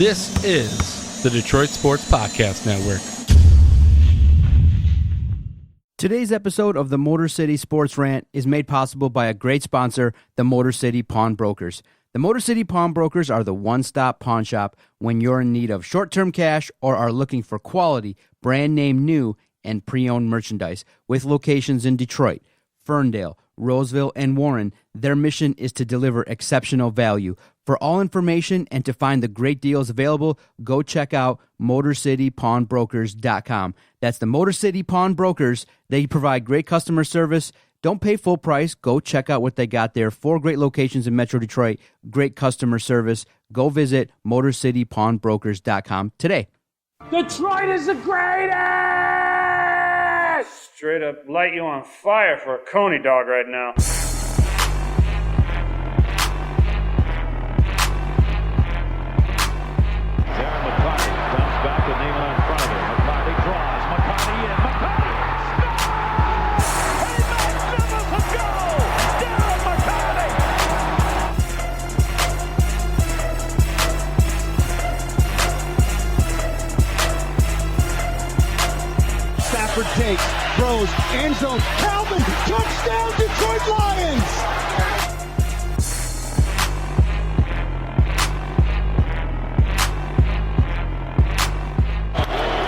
This is the Detroit Sports Podcast Network. Today's episode of the Motor City Sports Rant is made possible by a great sponsor, the Motor City Pawnbrokers. The Motor City Pawnbrokers are the one-stop pawn shop when you're in need of short-term cash or are looking for quality, brand-name new, and pre-owned merchandise. With locations in Detroit, Ferndale, Roseville, and Warren, their mission is to deliver exceptional value. For all information and to find the great deals available, go check out MotorCityPawnbrokers.com. That's the Motor City Pawnbrokers. They provide great customer service. Don't pay full price. Go check out what they got there. 4 great locations in Metro Detroit. Great customer service. Go visit MotorCityPawnbrokers.com today. Detroit is the greatest! Straight up light you on fire for a Coney dog right now. Stafford takes, throws, end zone, Calvin, touchdown, Detroit Lions!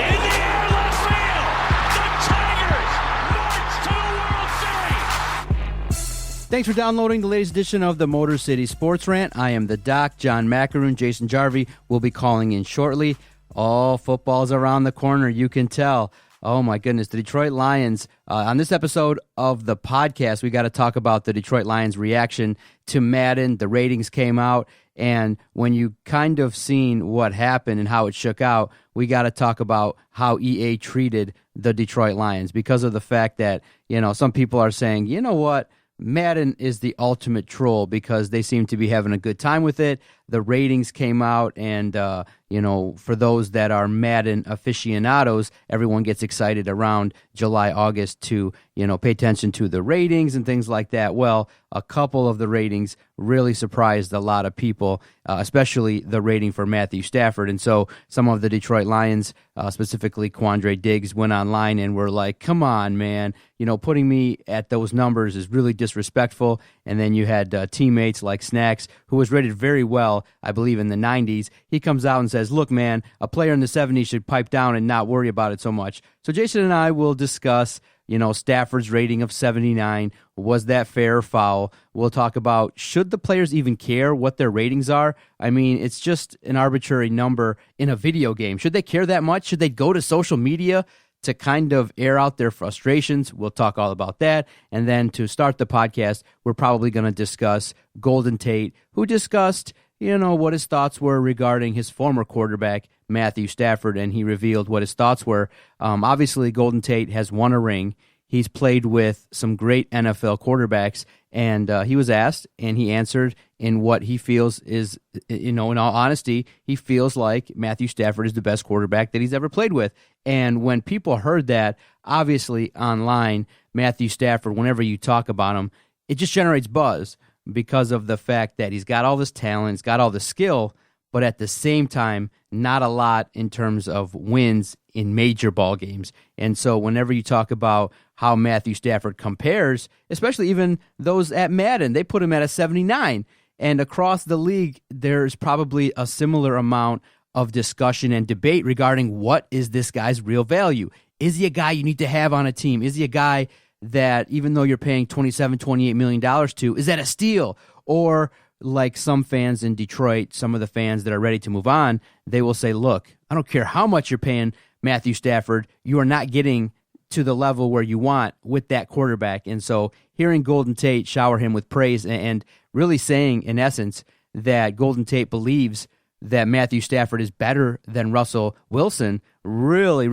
In the air, left field! The Tigers march to the World Series! Thanks for downloading the latest edition of the Motor City Sports Rant. I am the Doc, John Macaroon. Jason Jarvie will be calling in shortly. Oh, football's around the corner, you can tell. Oh, my goodness. The Detroit Lions. On this episode of the podcast, we got to talk about the Detroit Lions' reaction to Madden. The ratings came out, and when you kind of seen what happened and how it shook out, we got to talk about how EA treated the Detroit Lions because of the fact that, some people are saying, you know what? Madden is the ultimate troll because they seem to be having a good time with it. The ratings came out, and, for those that are Madden aficionados, everyone gets excited around July, August to, pay attention to the ratings and things like that. Well, a couple of the ratings really surprised a lot of people, especially the rating for Matthew Stafford. And so some of the Detroit Lions, specifically Quandre Diggs, went online and were like, come on, man, putting me at those numbers is really disrespectful. And then you had teammates like Snacks, who was rated very well, I believe, in the 90s. He comes out and says, look, man, a player in the 70s should pipe down and not worry about it so much. So Jason and I will discuss, Stafford's rating of 79. Was that fair or foul? We'll talk about, should the players even care what their ratings are? I mean, it's just an arbitrary number in a video game. Should they care that much? Should they go to social media to kind of air out their frustrations? We'll talk all about that. And then to start the podcast, we're probably going to discuss Golden Tate, who discussed, what his thoughts were regarding his former quarterback, Matthew Stafford, and he revealed what his thoughts were. Obviously, Golden Tate has won a ring. He's played with some great NFL quarterbacks, and he was asked, and he answered in what he feels is, in all honesty, he feels like Matthew Stafford is the best quarterback that he's ever played with. And when people heard that, obviously online, Matthew Stafford, whenever you talk about him, it just generates buzz because of the fact that he's got all this talent, he's got all the skill, but at the same time, not a lot in terms of wins in major ball games. And so whenever you talk about how Matthew Stafford compares, especially even those at Madden, they put him at a 79. And across the league, there's probably a similar amount of discussion and debate regarding what is this guy's real value. Is he a guy you need to have on a team? Is he a guy that, even though you're paying $27, $28 million to, is that a steal? Or like some fans in Detroit, some of the fans that are ready to move on, they will say, look, I don't care how much you're paying Matthew Stafford, you are not getting to the level where you want with that quarterback. And so hearing Golden Tate shower him with praise and really saying, in essence, that Golden Tate believes that Matthew Stafford is better than Russell Wilson really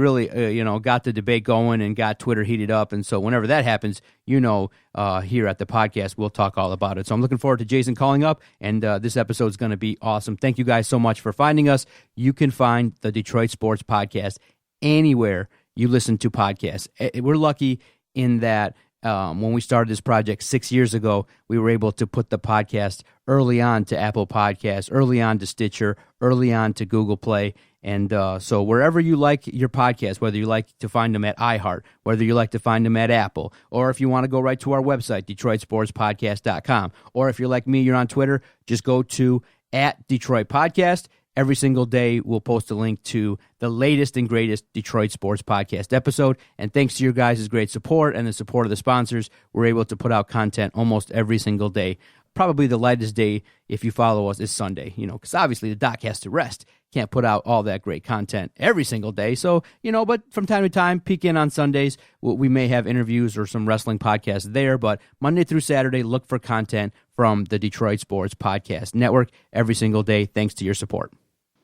got the debate going and got Twitter heated up. And so whenever that happens, here at the podcast, we'll talk all about it. So I'm looking forward to Jason calling up, and this episode is going to be awesome. Thank you guys so much for finding us. You can find the Detroit Sports Podcast anywhere you listen to podcasts. We're lucky in that when we started this project 6 years ago, we were able to put the podcast early on to Apple Podcasts, early on to Stitcher, early on to Google Play. And so wherever you like your podcast, whether you like to find them at iHeart, whether you like to find them at Apple, or if you want to go right to our website, DetroitSportsPodcast.com, or if you're like me, you're on Twitter, just go to @DetroitPodcast. Every single day, we'll post a link to the latest and greatest Detroit Sports Podcast episode. And thanks to your guys' great support and the support of the sponsors, we're able to put out content almost every single day. Probably the lightest day, if you follow us, is Sunday, because obviously the doc has to rest. Can't put out all that great content every single day. So, but from time to time, peek in on Sundays. We may have interviews or some wrestling podcasts there, but Monday through Saturday, look for content from the Detroit Sports Podcast Network every single day, thanks to your support.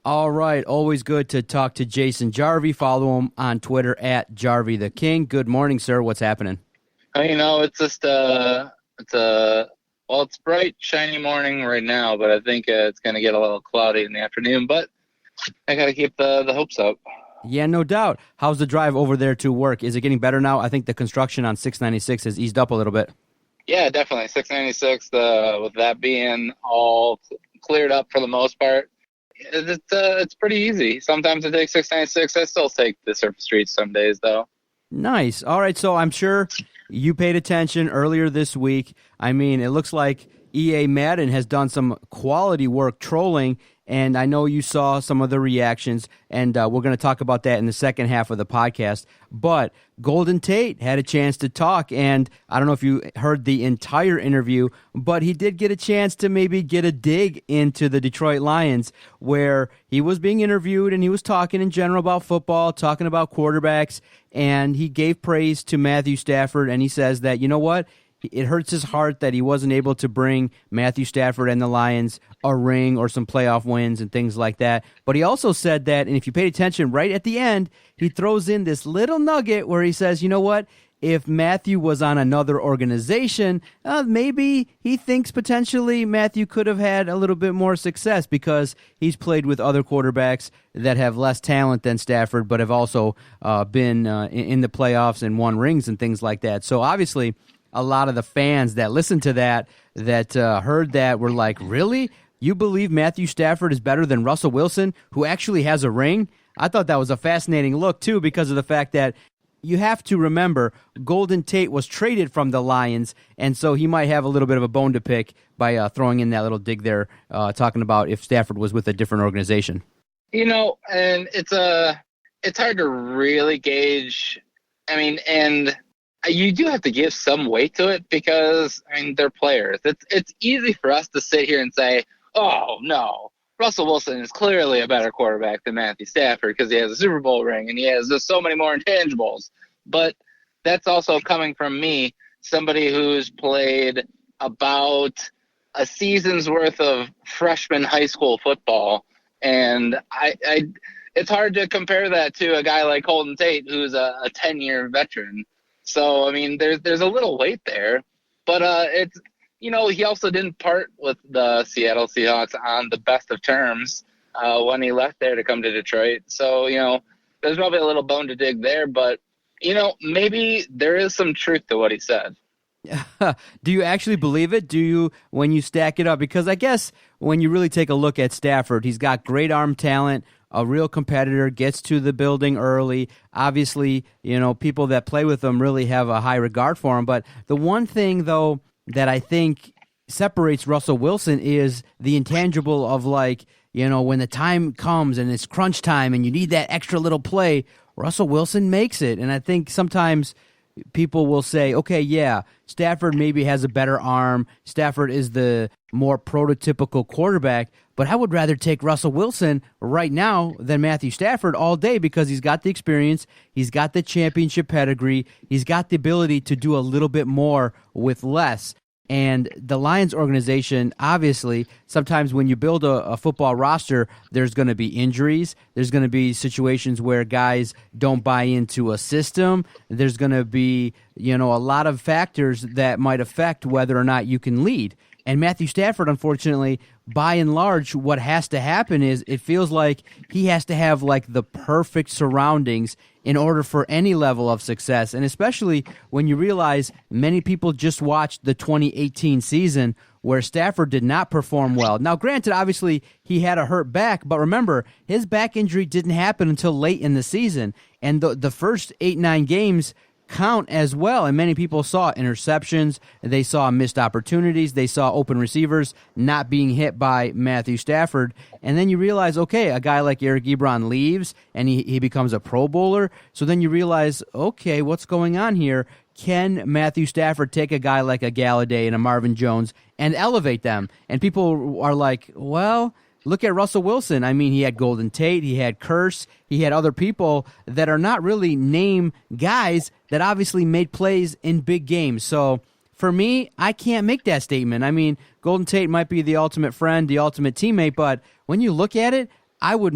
All right, always good to talk to Jason Jarvie. Follow him on Twitter @JarvieTheKing. Good morning, sir. What's happening? It's just it's bright, shiny morning right now, but I think it's going to get a little cloudy in the afternoon. But I got to keep the hopes up. Yeah, no doubt. How's the drive over there to work? Is it getting better now? I think the construction on 696 has eased up a little bit. Yeah, definitely. 696, with that being all cleared up for the most part. It's pretty easy. Sometimes it takes 696. I still take the surface streets some days, though. Nice. All right, so I'm sure you paid attention earlier this week. I mean, it looks like EA Madden has done some quality work trolling, and I know you saw some of the reactions, and we're going to talk about that in the second half of the podcast. But Golden Tate had a chance to talk, and I don't know if you heard the entire interview, but he did get a chance to maybe get a dig into the Detroit Lions, where he was being interviewed, and he was talking in general about football, talking about quarterbacks, and he gave praise to Matthew Stafford, and he says that, you know what? It hurts his heart that he wasn't able to bring Matthew Stafford and the Lions a ring or some playoff wins and things like that. But he also said that, and if you paid attention right at the end, he throws in this little nugget where he says, you know what? If Matthew was on another organization, maybe he thinks potentially Matthew could have had a little bit more success because he's played with other quarterbacks that have less talent than Stafford, but have also been in the playoffs and won rings and things like that. So obviously, a lot of the fans that listened to that heard that were like, really? You believe Matthew Stafford is better than Russell Wilson, who actually has a ring? I thought that was a fascinating look, too, because of the fact that you have to remember Golden Tate was traded from the Lions, and so he might have a little bit of a bone to pick by throwing in that little dig there, talking about if Stafford was with a different organization. And it's hard to really gauge. And you do have to give some weight to it because, they're players. It's easy for us to sit here and say, oh, no, Russell Wilson is clearly a better quarterback than Matthew Stafford because he has a Super Bowl ring and he has just so many more intangibles. But that's also coming from me, somebody who's played about a season's worth of freshman high school football. And it's hard to compare that to a guy like Golden Tate, who's a 10-year veteran. So, there's a little weight there, but it's, he also didn't part with the Seattle Seahawks on the best of terms when he left there to come to Detroit. So, there's probably a little bone to dig there, but, maybe there is some truth to what he said. Do you actually believe it? Do you, when you stack it up? Because I guess when you really take a look at Stafford, he's got great arm talent, a real competitor, gets to the building early. Obviously, people that play with him really have a high regard for him. But the one thing, though, that I think separates Russell Wilson is the intangible of, when the time comes and it's crunch time and you need that extra little play, Russell Wilson makes it. And I think sometimes people will say, okay, yeah, Stafford maybe has a better arm. Stafford is the more prototypical quarterback, but I would rather take Russell Wilson right now than Matthew Stafford all day because he's got the experience, he's got the championship pedigree, he's got the ability to do a little bit more with less. And the Lions organization, obviously, sometimes when you build a football roster, there's going to be injuries. There's going to be situations where guys don't buy into a system. There's going to be, a lot of factors that might affect whether or not you can lead. And Matthew Stafford, unfortunately, by and large, what has to happen is it feels like he has to have like the perfect surroundings in order for any level of success. And especially when you realize many people just watched the 2018 season where Stafford did not perform well. Now, granted, obviously, he had a hurt back, but remember, his back injury didn't happen until late in the season. And the first 8-9 games count as well, and many people saw interceptions, they saw missed opportunities, they saw open receivers not being hit by Matthew Stafford, and then you realize, okay, a guy like Eric Ebron leaves, and he becomes a Pro Bowler, so then you realize, okay, what's going on here? Can Matthew Stafford take a guy like a Galladay and a Marvin Jones and elevate them? And people are like, well, look at Russell Wilson. I mean, he had Golden Tate, he had Curse, he had other people that are not really name guys that obviously made plays in big games. So for me, I can't make that statement. I mean, Golden Tate might be the ultimate friend, the ultimate teammate, but when you look at it, I would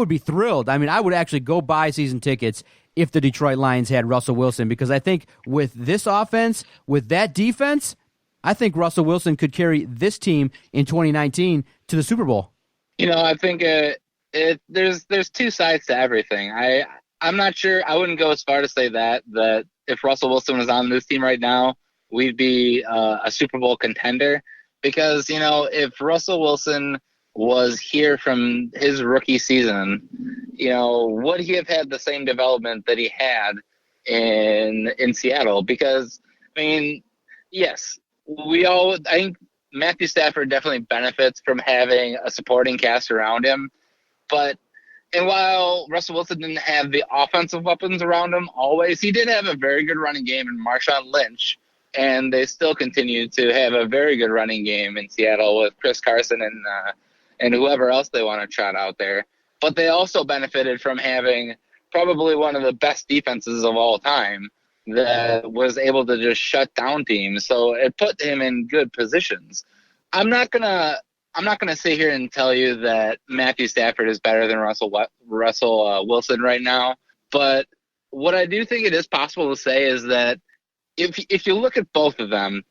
be thrilled. I mean, I would actually go buy season tickets if the Detroit Lions had Russell Wilson, because I think with this offense, with that defense, I think Russell Wilson could carry this team in 2019 to the Super Bowl. I think there's two sides to everything. I'm not sure. I wouldn't go as far to say that if Russell Wilson was on this team right now, we'd be a Super Bowl contender. Because, if Russell Wilson was here from his rookie season, would he have had the same development that he had in Seattle? Because, I mean, yes, I think Matthew Stafford definitely benefits from having a supporting cast around him. And while Russell Wilson didn't have the offensive weapons around him always, he did have a very good running game in Marshawn Lynch. And they still continue to have a very good running game in Seattle with Chris Carson and whoever else they want to trot out there. But they also benefited from having probably one of the best defenses of all time that was able to just shut down teams. So it put him in good positions. I'm not gonna sit here and tell you that Matthew Stafford is better than Russell Wilson right now. But what I do think it is possible to say is that if you look at both of them,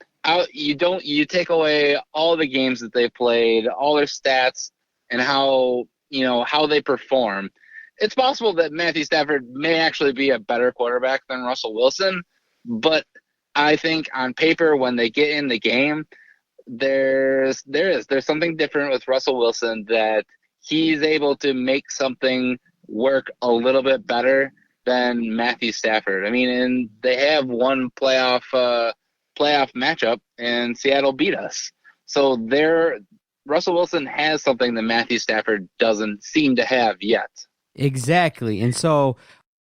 you take away all the games that they played, all their stats, and how they perform. It's possible that Matthew Stafford may actually be a better quarterback than Russell Wilson, but I think on paper when they get in the game, there's something different with Russell Wilson, that he's able to make something work a little bit better than Matthew Stafford. I mean, and they have one playoff matchup, and Seattle beat us. So Russell Wilson has something that Matthew Stafford doesn't seem to have yet. Exactly. And so,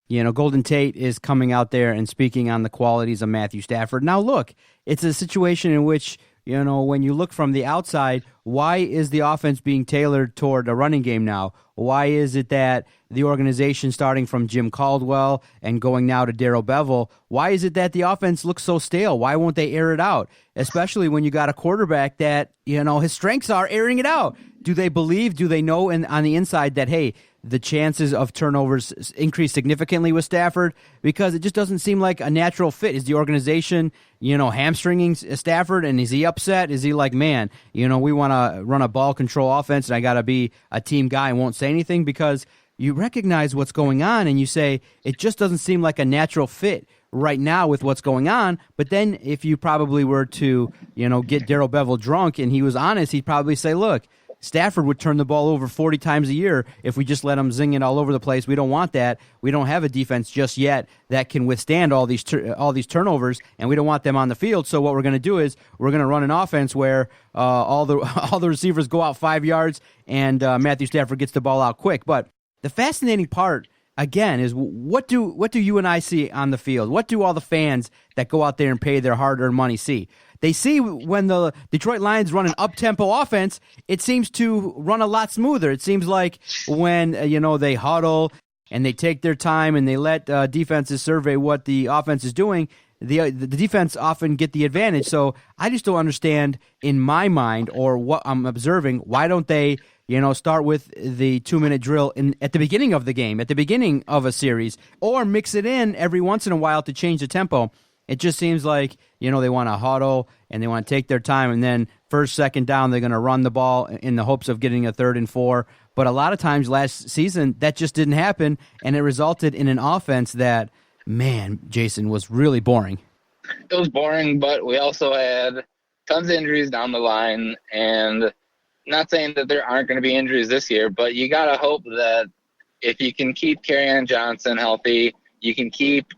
Golden Tate is coming out there and speaking on the qualities of Matthew Stafford. Now, look, it's a situation in which, when you look from the outside, why is the offense being tailored toward a running game now? Why is it that the organization, starting from Jim Caldwell and going now to Darrell Bevell, why is it that the offense looks so stale? Why won't they air it out? Especially when you got a quarterback that, his strengths are airing it out. Do they know on the inside that, hey, the chances of turnovers increase significantly with Stafford? Because it just doesn't seem like a natural fit. Is the organization, hamstringing Stafford, and is he upset? Is he like, man, we want to run a ball control offense and I got to be a team guy and won't say anything? Because you recognize what's going on and you say, it just doesn't seem like a natural fit right now with what's going on. But then if you probably were to, get Darrell Bevell drunk and he was honest, he'd probably say, look, Stafford would turn the ball over 40 times a year if we just let him zing it all over the place. We don't want that. We don't have a defense just yet that can withstand all these turnovers, and we don't want them on the field. So what we're going to do is we're going to run an offense where all the receivers go out 5 yards and Matthew Stafford gets the ball out quick. But the fascinating part, again, is what do you and I see on the field? What do all the fans that go out there and pay their hard-earned money see? They see when the Detroit Lions run an up-tempo offense, it seems to run a lot smoother. It seems like when they huddle and they take their time and they let defenses survey what the offense is doing, the defense often get the advantage. So I just don't understand, in my mind, or what I'm observing, why don't they start with the 2-minute drill at the beginning of the game, at the beginning of a series, or mix it in every once in a while to change the tempo. It just seems like, they want to huddle and they want to take their time, and then first, second down, they're going to run the ball in the hopes of getting a 3rd and 4. But a lot of times last season, that just didn't happen, and it resulted in an offense that, man, Jason, was really boring. It was boring, but we also had tons of injuries down the line, and not saying that there aren't going to be injuries this year, but you got to hope that if you can keep Kerryon Johnson healthy, you can keep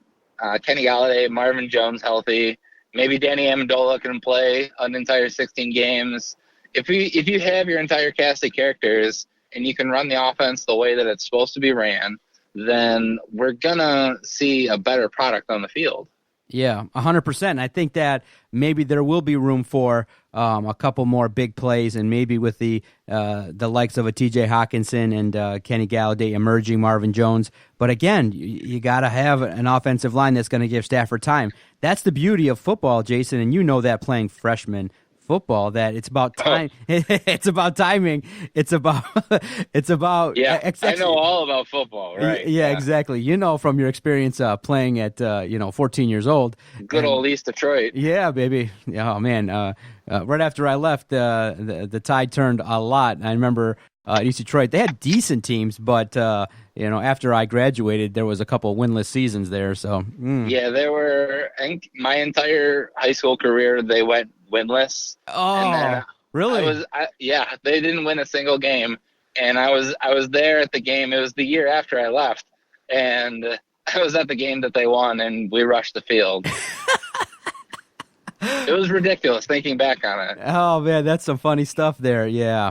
Kenny Galladay, Marvin Jones healthy, maybe Danny Amendola can play an entire 16 games. If you have your entire cast of characters and you can run the offense the way that it's supposed to be ran, then we're going to see a better product on the field. Yeah, 100%. I think that maybe there will be room for a couple more big plays, and maybe with the likes of a T.J. Hawkinson and Kenny Galladay emerging, Marvin Jones. But again, you got to have an offensive line that's going to give Stafford time. That's the beauty of football, Jason, and you know that playing freshman football, that it's about time. It's about timing. It's about I know all about football, right? Yeah, exactly. From your experience playing at 14 years old. Good old East Detroit. Yeah, baby. Oh man. Right after I left, the tide turned a lot. I remember East Detroit, they had decent teams, but after I graduated, there was a couple of winless seasons there. So yeah, there were. I think my entire high school career, they went winless. Oh, really? They didn't win a single game, and I was there at the game. It was the year after I left, and I was at the game that they won, and we rushed the field. It was ridiculous thinking back on it. Oh, man, that's some funny stuff there. Yeah,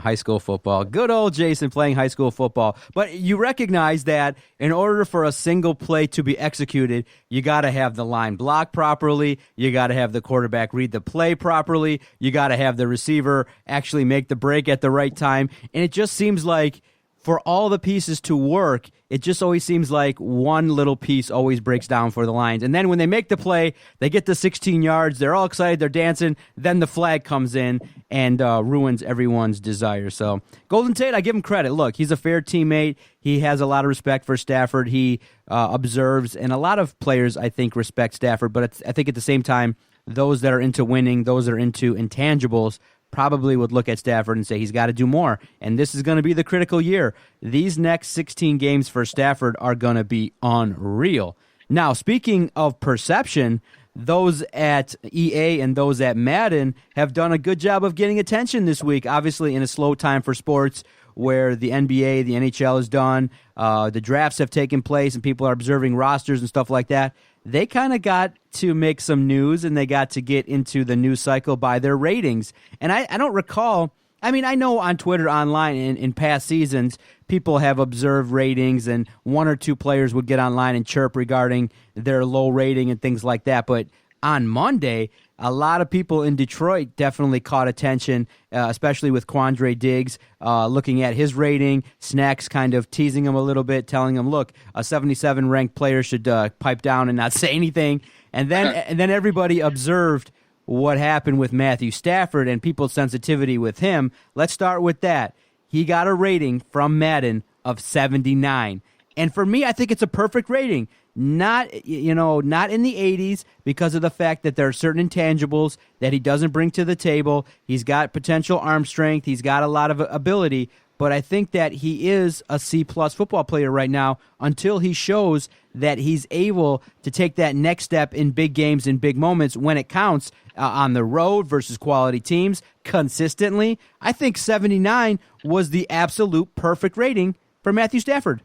high school football. Good old Jason playing high school football. But you recognize that in order for a single play to be executed, you got to have the line block properly. You got to have the quarterback read the play properly. You got to have the receiver actually make the break at the right time. And it just seems like for all the pieces to work, it just always seems like one little piece always breaks down for the Lions. And then when they make the play, they get the 16 yards, they're all excited, they're dancing, then the flag comes in and ruins everyone's desire. So Golden Tate, I give him credit. Look, he's a fair teammate. He has a lot of respect for Stafford. He observes, and a lot of players, I think, respect Stafford. But I think at the same time, those that are into winning, those that are into intangibles, probably would look at Stafford and say he's got to do more. And this is going to be the critical year. These next 16 games for Stafford are going to be unreal. Now, speaking of perception, those at EA and those at Madden have done a good job of getting attention this week, obviously in a slow time for sports where the NBA, the NHL is done, the drafts have taken place, and people are observing rosters and stuff like that. They kind of got to make some news, and they got to get into the news cycle by their ratings. And I don't recall, I know on Twitter, online, in past seasons, people have observed ratings, and one or two players would get online and chirp regarding their low rating and things like that. But on Monday, a lot of people in Detroit definitely caught attention, especially with Quandre Diggs looking at his rating, Snacks kind of teasing him a little bit, telling him, look, a 77 ranked player should pipe down and not say anything. And then everybody observed what happened with Matthew Stafford and people's sensitivity with him. Let's start with that. He got a rating from Madden of 79. And for me, I think it's a perfect rating. Not in the 80s because of the fact that there are certain intangibles that he doesn't bring to the table. He's got potential arm strength. He's got a lot of ability. But I think that he is a C-plus football player right now until he shows that he's able to take that next step in big games, in big moments when it counts on the road versus quality teams consistently. I think 79 was the absolute perfect rating for Matthew Stafford.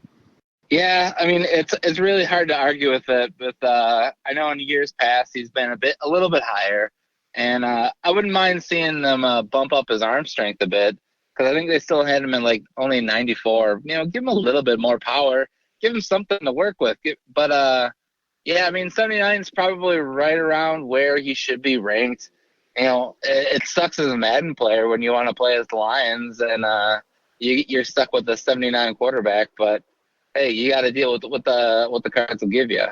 Yeah, it's really hard to argue with it, but I know in years past he's been a little bit higher, and I wouldn't mind seeing them bump up his arm strength a bit, because I think they still had him in only 94. Give him a little bit more power, give him something to work with. But 79 is probably right around where he should be ranked. It sucks as a Madden player when you want to play as the Lions and you're stuck with the 79 quarterback, but hey, you got to deal with what the cards will give you.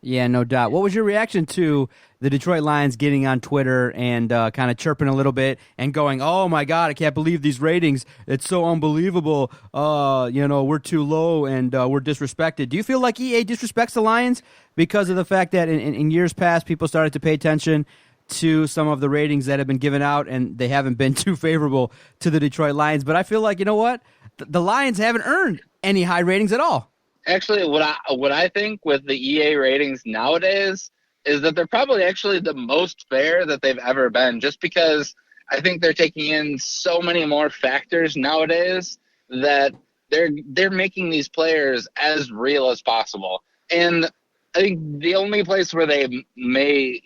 Yeah, no doubt. What was your reaction to the Detroit Lions getting on Twitter and kind of chirping a little bit and going, "Oh my God, I can't believe these ratings. It's so unbelievable. We're too low and we're disrespected." Do you feel like EA disrespects the Lions because of the fact that in years past people started to pay attention to some of the ratings that have been given out and they haven't been too favorable to the Detroit Lions? But I feel like, you know what? The Lions haven't earned any high ratings at all. Actually, what I think with the EA ratings nowadays is that they're probably actually the most fair that they've ever been, just because I think they're taking in so many more factors nowadays that they're making these players as real as possible. And I think the only place where they may,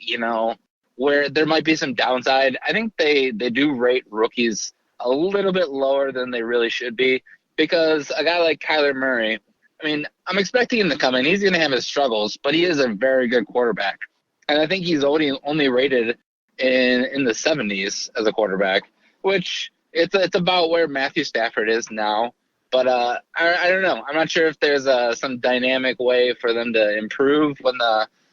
where there might be some downside, I think they do rate rookies a little bit lower than they really should be, because a guy like Kyler Murray, I mean, I'm expecting him to come in. He's going to have his struggles, but he is a very good quarterback. And I think he's only rated in the 70s as a quarterback, which it's about where Matthew Stafford is now. But I don't know. I'm not sure if there's some dynamic way for them to improve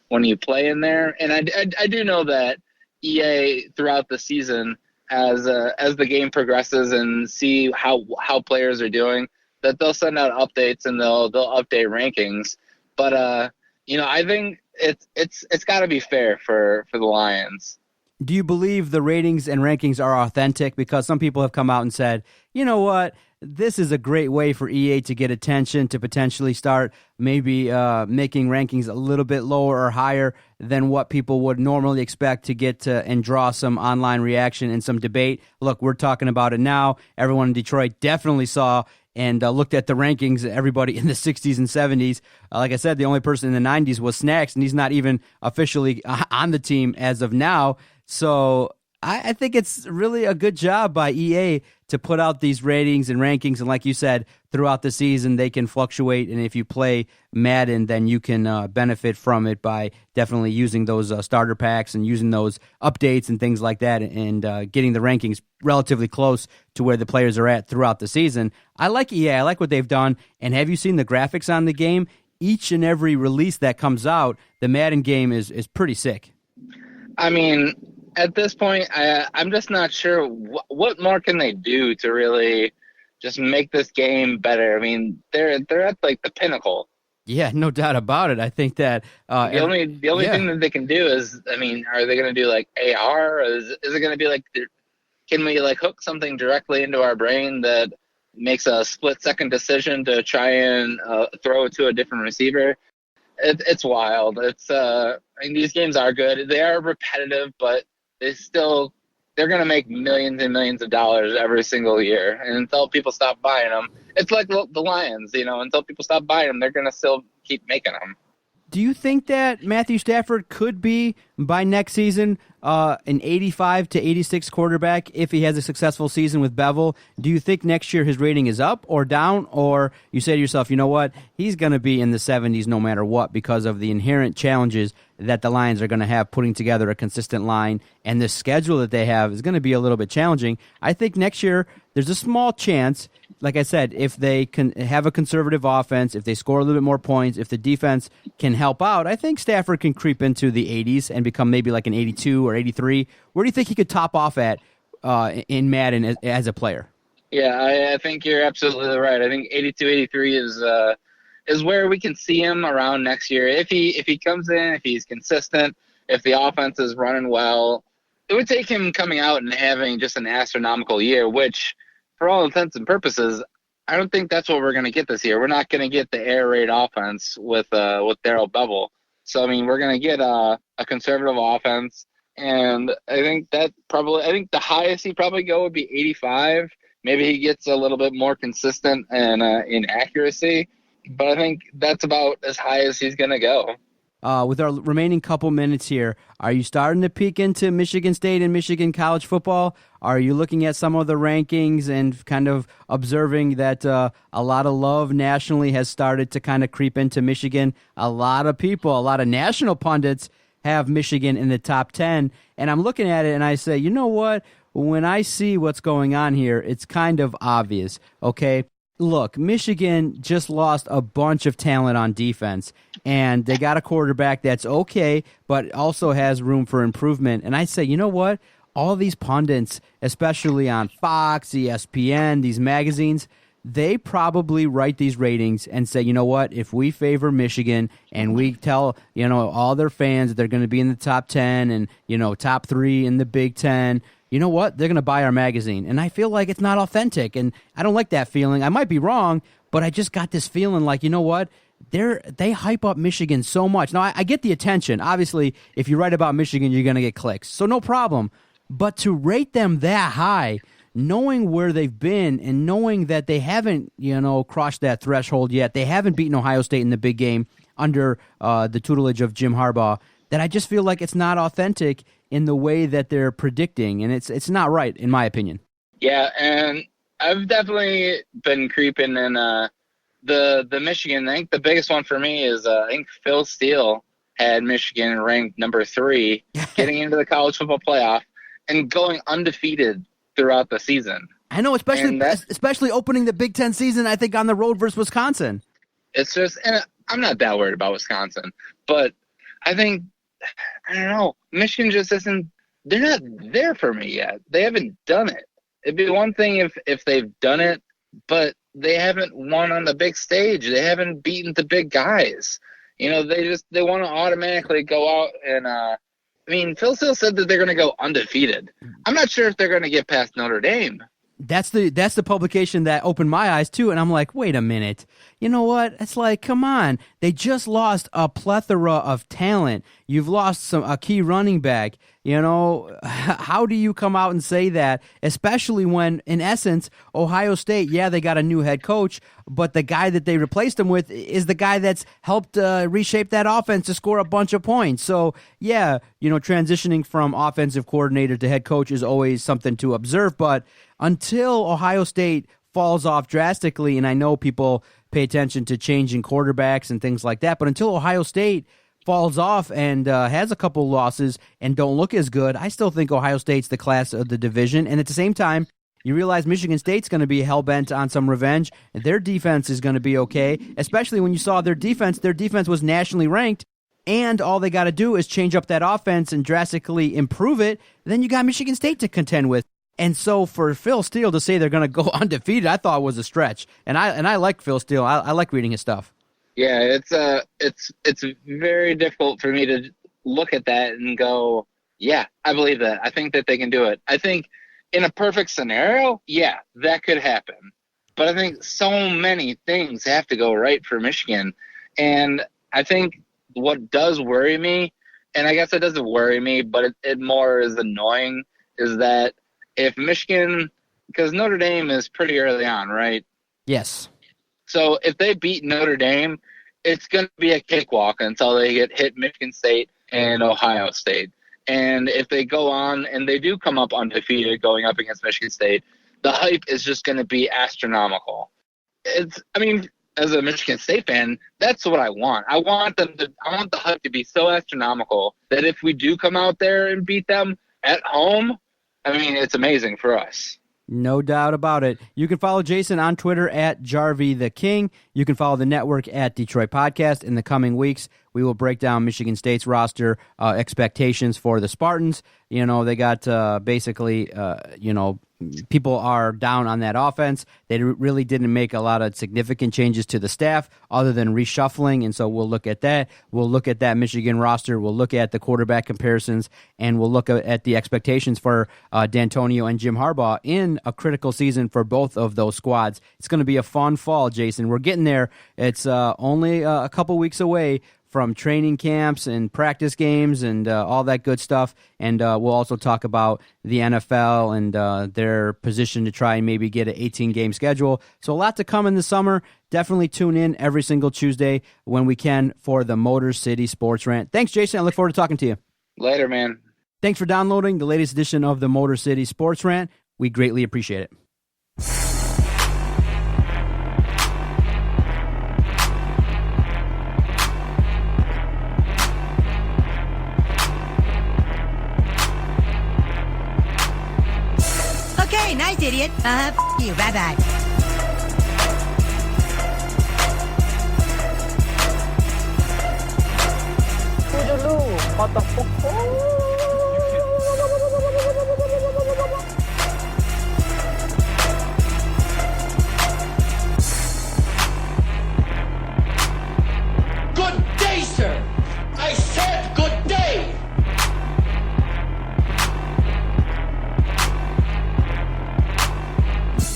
when you play in there. And I do know that EA throughout the season, as the game progresses and see how players are doing, that they'll send out updates and they'll update rankings. But I think it's got to be fair for the Lions. Do you believe the ratings and rankings are authentic? Because some people have come out and said, you know what, this is a great way for EA to get attention, to potentially start maybe making rankings a little bit lower or higher than what people would normally expect to get and draw some online reaction and some debate. Look, we're talking about it now. Everyone in Detroit definitely saw and looked at the rankings, everybody in the 60s and 70s. Like I said, the only person in the 90s was Snacks, and he's not even officially on the team as of now. So I think it's really a good job by EA to put out these ratings and rankings. And like you said, throughout the season, they can fluctuate. And if you play Madden, then you can benefit from it by definitely using those starter packs and using those updates and things like that, and getting the rankings relatively close to where the players are at throughout the season. I like EA. I like what they've done. And have you seen the graphics on the game? Each and every release that comes out, the Madden game is pretty sick. I mean, at this point, I'm just not sure what more can they do to really just make this game better. I mean, they're at like the pinnacle. Yeah, no doubt about it. I think that the only thing that they can do is, I mean, are they going to do like AR? Or is it going to be like, can we like hook something directly into our brain that makes a split-second decision to try and throw it to a different receiver? It's wild. I mean, these games are good. They are repetitive, but they're going to make millions and millions of dollars every single year. And until people stop buying them, it's like the Lions, until people stop buying them, they're going to still keep making them. Do you think that Matthew Stafford could be, by next season, an 85 to 86 quarterback if he has a successful season with Bevel? Do you think next year his rating is up or down? Or you say to yourself, you know what, he's going to be in the 70s no matter what because of the inherent challenges that the Lions are going to have putting together a consistent line, and the schedule that they have is going to be a little bit challenging. I think next year there's a small chance, like I said, if they can have a conservative offense, if they score a little bit more points, if the defense can help out, I think Stafford can creep into the 80s and become maybe like an 82 or 83. Where do you think he could top off at in Madden as a player? Yeah, I think you're absolutely right. I think 82, 83 is where we can see him around next year. If he comes in, if he's consistent, if the offense is running well, it would take him coming out and having just an astronomical year, which for all intents and purposes, I don't think that's what we're going to get this year. We're not going to get the air raid offense with Darrell Bevell. So, I mean, we're going to get a conservative offense. And I think the highest he'd probably go would be 85. Maybe he gets a little bit more consistent and in accuracy. But I think that's about as high as he's going to go. With our remaining couple minutes here, are you starting to peek into Michigan State and Michigan college football? Are you looking at some of the rankings and kind of observing that a lot of love nationally has started to kind of creep into Michigan? A lot of people, a lot of national pundits have Michigan in the top 10. And I'm looking at it and I say, you know what? When I see what's going on here, it's kind of obvious, okay? Look, Michigan just lost a bunch of talent on defense, and they got a quarterback that's okay, but also has room for improvement. And I say, you know what? All these pundits, especially on Fox, ESPN, these magazines, they probably write these ratings and say, you know what? If we favor Michigan and we tell, all their fans that they're going to be in the top 10 and, top 3 in the Big Ten, you know what? They're going to buy our magazine. And I feel like it's not authentic, and I don't like that feeling. I might be wrong, but I just got this feeling like, you know what? They hype up Michigan so much. Now, I get the attention. Obviously, if you write about Michigan, you're going to get clicks, so no problem. But to rate them that high, knowing where they've been and knowing that they haven't, crossed that threshold yet, they haven't beaten Ohio State in the big game under the tutelage of Jim Harbaugh, that I just feel like it's not authentic in the way that they're predicting, and it's not right, in my opinion. Yeah, and I've definitely been creeping in the Michigan. I think the biggest one for me is I think Phil Steele had Michigan ranked number 3, getting into the college football playoff and going undefeated throughout the season. I know, especially opening the Big Ten season, I think, on the road versus Wisconsin. It's just, and I'm not that worried about Wisconsin, but I think, I don't know, Michigan just isn't, they're not there for me yet. They haven't done it. It'd be one thing if they've done it, but they haven't won on the big stage. They haven't beaten the big guys. They want to automatically go out and, Phil Steele said that they're going to go undefeated. I'm not sure if they're going to get past Notre Dame. That's the publication that opened my eyes too, and I'm like, wait a minute. You know what? It's like, come on. They just lost a plethora of talent. You've lost a key running back. How do you come out and say that, especially when, in essence, Ohio State, they got a new head coach, but the guy that they replaced him with is the guy that's helped reshape that offense to score a bunch of points. So, transitioning from offensive coordinator to head coach is always something to observe, but until Ohio State falls off drastically, and I know people pay attention to changing quarterbacks and things like that, but until Ohio State falls off and has a couple losses and don't look as good, I still think Ohio State's the class of the division. And at the same time, you realize Michigan State's going to be hell-bent on some revenge. Their defense is going to be okay, especially when you saw their defense. Their defense was nationally ranked, and all they got to do is change up that offense and drastically improve it. Then you got Michigan State to contend with. And so for Phil Steele to say they're going to go undefeated, I thought was a stretch. And I like Phil Steele. I like reading his stuff. Yeah, it's very difficult for me to look at that and go, yeah, I believe that. I think that they can do it. I think in a perfect scenario, yeah, that could happen. But I think so many things have to go right for Michigan. And I think what does worry me, and I guess it doesn't worry me, but it more is annoying, is that if Michigan, because Notre Dame is pretty early on, right? Yes. So if they beat Notre Dame, it's going to be a cakewalk until they hit Michigan State and Ohio State. And if they go on and they do come up undefeated going up against Michigan State, the hype is just going to be astronomical. As a Michigan State fan, that's what I want. I want the hype to be so astronomical that if we do come out there and beat them at home, it's amazing for us. No doubt about it. You can follow Jason on Twitter at Jarvie the King. You can follow the network at Detroit Podcast. In the coming weeks, we will break down Michigan State's roster expectations for the Spartans. They got basically, people are down on that offense. They really didn't make a lot of significant changes to the staff other than reshuffling, and so we'll look at that. We'll look at that Michigan roster. We'll look at the quarterback comparisons, and we'll look at the expectations for D'Antonio and Jim Harbaugh in a critical season for both of those squads. It's going to be a fun fall, Jason. We're getting there. It's only a couple weeks away from training camps and practice games and all that good stuff. And we'll also talk about the NFL and their position to try and maybe get an 18-game schedule. So a lot to come in the summer. Definitely tune in every single Tuesday when we can for the Motor City Sports Rant. Thanks, Jason. I look forward to talking to you. Later, man. Thanks for downloading the latest edition of the Motor City Sports Rant. We greatly appreciate it. Okay, nice idiot. You. Bye-bye. Toodaloo, motherfucker. Good day, sir. I said good day.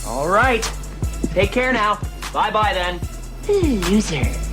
All right. Take care now. Bye-bye then. Loser.